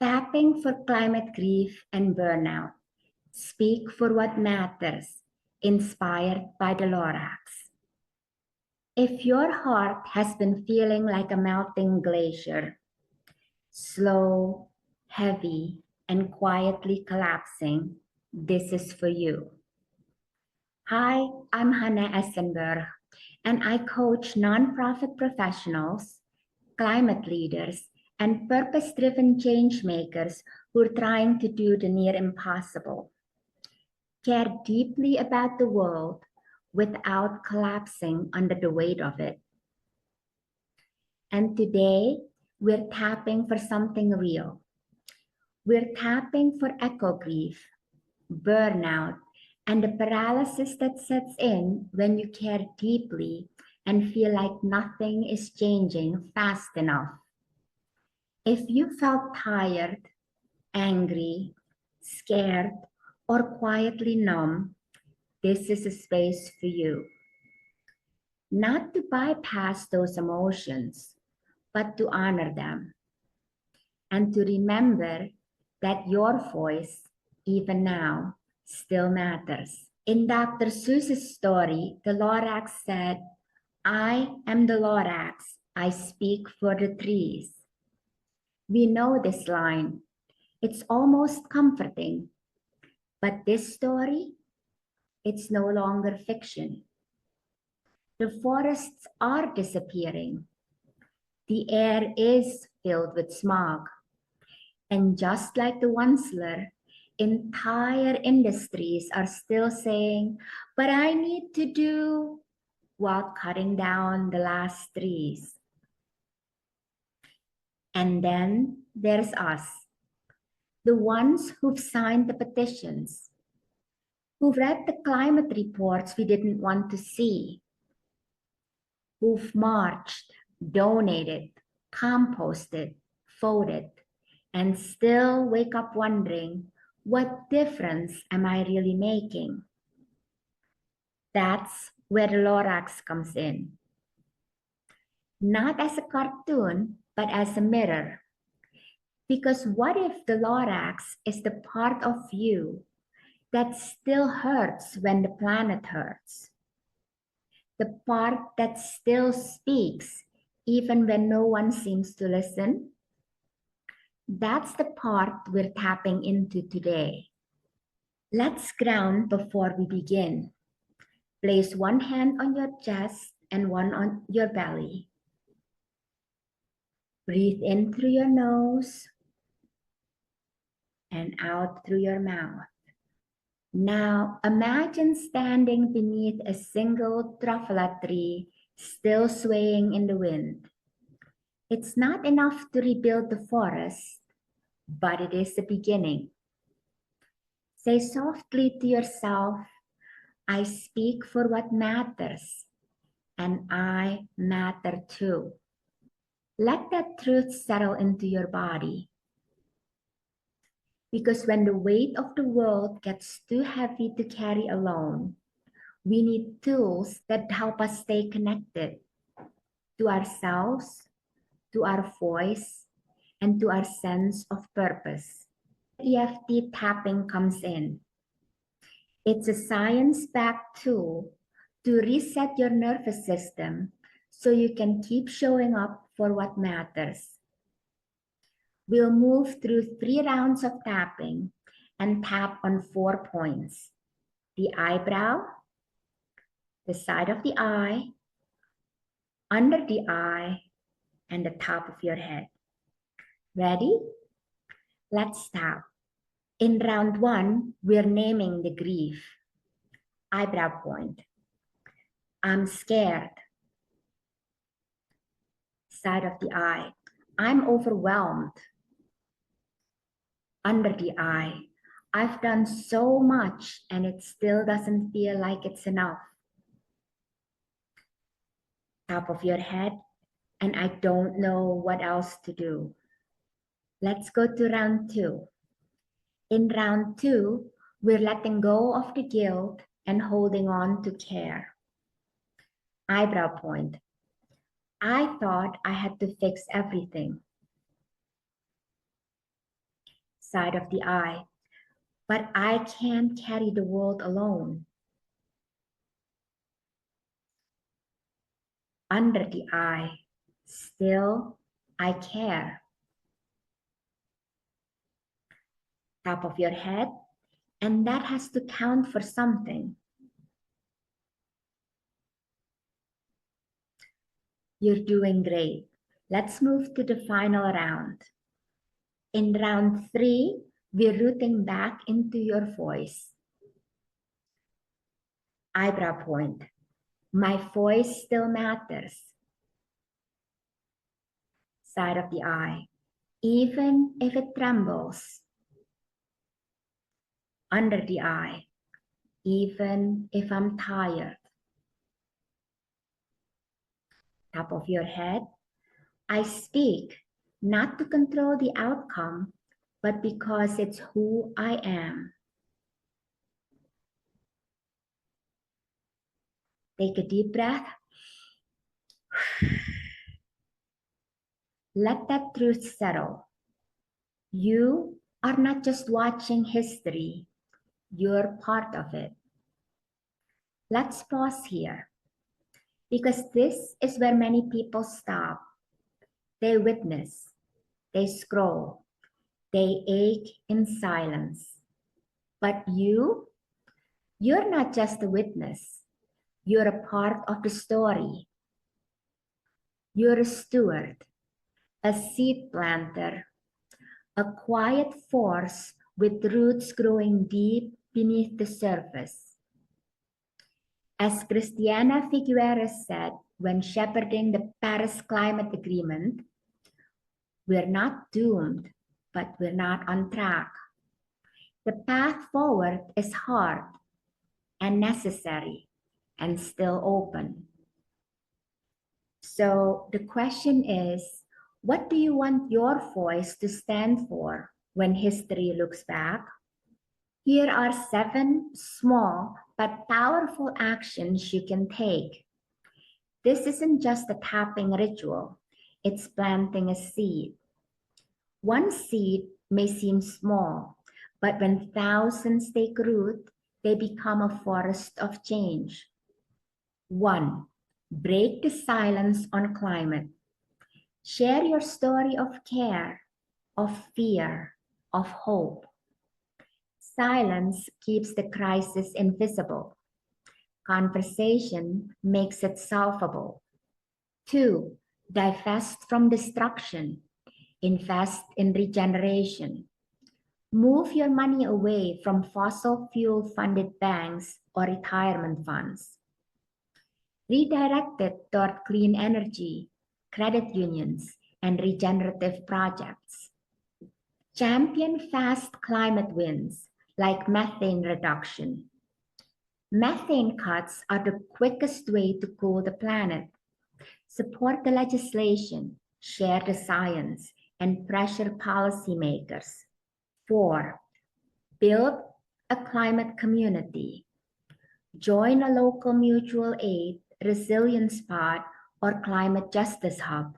Tapping for climate grief and burnout. Speak for what matters. Inspired by the Lorax. If your heart has been feeling like a melting glacier, slow, heavy, and quietly collapsing, this is for you. Hi, I'm Hannah Essenberg, and I coach nonprofit professionals, climate leaders, and purpose-driven change makers who are trying to do the near impossible. Care deeply about the world without collapsing under the weight of it. And today, we're tapping for something real. We're tapping for echo grief, burnout, and the paralysis that sets in when you care deeply and feel like nothing is changing fast enough. If you felt tired, angry, scared, or quietly numb, this is a space for you. Not to bypass those emotions, but to honor them. And to remember that your voice, even now, still matters. In Dr. Seuss's story, the Lorax said, "I am the Lorax, I speak for the trees." We know this line. It's almost comforting. But this story, it's no longer fiction. The forests are disappearing. The air is filled with smog. And just like the Onceler, entire industries are still saying, "But I need to do," while cutting down the last trees. And then there's us, the ones who've signed the petitions, who've read the climate reports we didn't want to see, who've marched, donated, composted, voted, and still wake up wondering, what difference am I really making? That's where the Lorax comes in. Not as a cartoon, but as a mirror. Because what if the Lorax is the part of you that still hurts when the planet hurts? The part that still speaks even when no one seems to listen? That's the part we're tapping into today. Let's ground before we begin. Place one hand on your chest and one on your belly. Breathe in through your nose and out through your mouth. Now imagine standing beneath a single truffula tree, still swaying in the wind. It's not enough to rebuild the forest, but it is the beginning. Say softly to yourself, "I speak for what matters, and I matter too." Let that truth settle into your body. Because when the weight of the world gets too heavy to carry alone, we need tools that help us stay connected to ourselves, to our voice, and to our sense of purpose. EFT tapping comes in. It's a science-backed tool to reset your nervous system so you can keep showing up for what matters. We'll move through 3 rounds of tapping and tap on 4 points: the eyebrow, the side of the eye, under the eye, and the top of your head. Ready? Let's tap. In round 1, we're naming the grief. Eyebrow point. I'm scared. Side of the eye. I'm overwhelmed. Under the eye. I've done so much and it still doesn't feel like it's enough. Top of your head. And I don't know what else to do. Let's go to round 2. In round 2, we're letting go of the guilt and holding on to care. Eyebrow point. I thought I had to fix everything. Side of the eye. But I can't carry the world alone. Under the eye. Still, I care. Top of your head. And that has to count for something. You're doing great. Let's move to the final round. In round 3, we're rooting back into your voice. Eyebrow point. My voice still matters. Side of the eye. Even if it trembles. Under the eye. Even if I'm tired. Top of your head. I speak not to control the outcome, but because it's who I am. Take a deep breath. Let that truth settle. You are not just watching history, you're part of it. Let's pause here, because this is where many people stop. They witness, they scroll, they ache in silence. But you're not just a witness, you're a part of the story. You're a steward, a seed planter, a quiet force with roots growing deep beneath the surface. As Christiana Figueres said when shepherding the Paris Climate Agreement, we're not doomed, but we're not on track. The path forward is hard and necessary and still open. So the question is, what do you want your voice to stand for when history looks back? Here are 7 small but powerful actions you can take. This isn't just a tapping ritual, it's planting a seed. One seed may seem small, but when thousands take root, they become a forest of change. 1. Break the silence on climate. Share your story of care, of fear, of hope. Silence keeps the crisis invisible. Conversation makes it solvable. 2. Divest from destruction. Invest in regeneration. Move your money away from fossil fuel funded banks or retirement funds. Redirect it toward clean energy, credit unions, and regenerative projects. Champion fast climate wins like methane reduction. Methane cuts are the quickest way to cool the planet. Support the legislation, share the science, and pressure policymakers. 4. Build a climate community. Join a local mutual aid, resilience pod, or climate justice hub.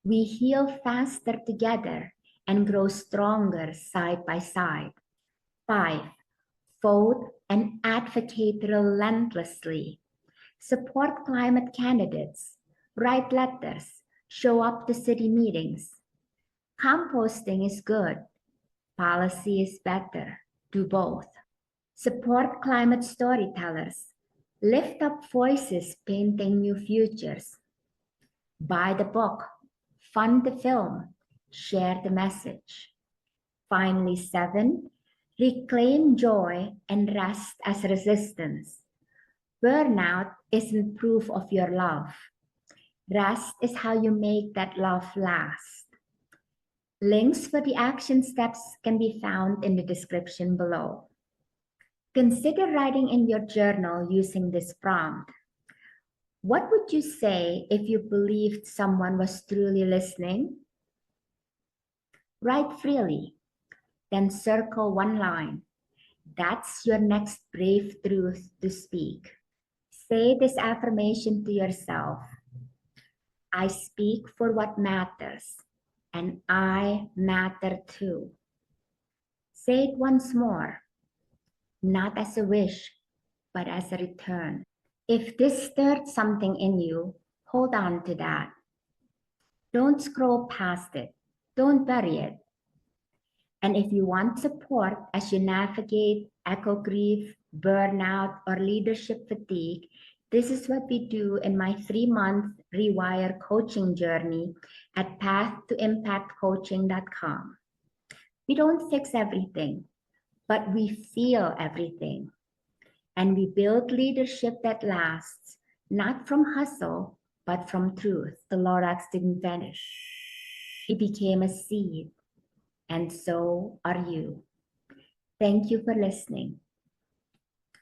We heal faster together and grow stronger side by side. 5. Vote and advocate relentlessly. Support climate candidates. Write letters. Show up to city meetings. Composting is good. Policy is better. Do both. Support climate storytellers. Lift up voices painting new futures. Buy the book. Fund the film. Share the message. Finally, 7. Reclaim joy and rest as resistance. Burnout isn't proof of your love. Rest is how you make that love last. Links for the action steps can be found in the description below. Consider writing in your journal using this prompt. What would you say if you believed someone was truly listening? Write freely, then circle one line. That's your next brave truth to speak. Say this affirmation to yourself. I speak for what matters, and I matter too. Say it once more, not as a wish, but as a return. If this stirred something in you, hold on to that. Don't scroll past it. Don't bury it. And if you want support as you navigate echo grief, burnout, or leadership fatigue, this is what we do in my 3-month Rewire coaching journey at pathtoimpactcoaching.com. We don't fix everything, but we feel everything. And we build leadership that lasts, not from hustle, but from truth. The Lorax didn't vanish. It became a seed, and so are you. Thank you for listening,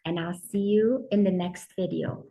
and I'll see you in the next video.